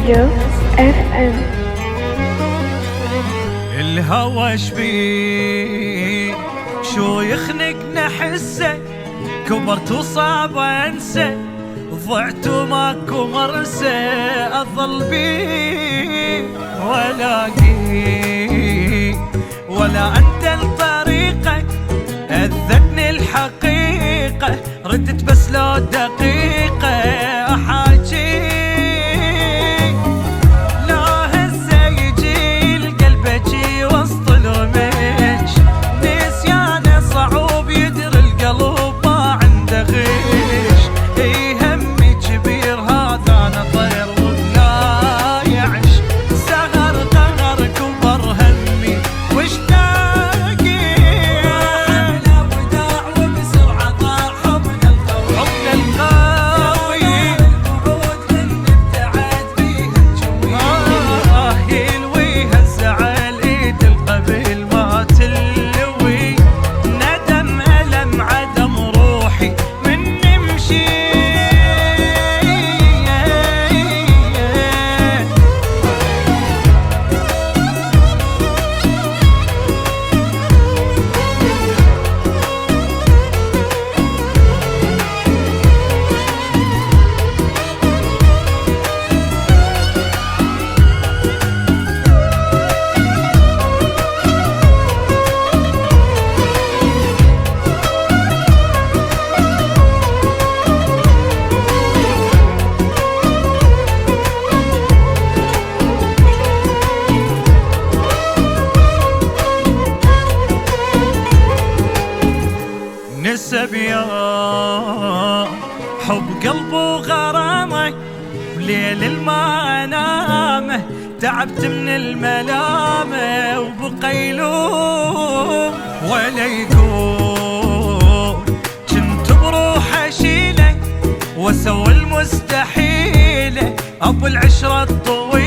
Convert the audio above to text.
راديو FM. الهوى شبيه شو يخنقنا حسه، كبرت وصعب انسى، ضعت وماكو مرسى، اظل بيه ولاقيه ولا انت لطريقك، اذتني الحقيقه، ردت بس لو دقيقه احاجي نسب يا حب قلبه وغرامه، وليل المنامه تعبت من الملامه، وبقيلوم ولا يقول كنت بروح اشيله واسوي المستحيله، ابو العشره الطويله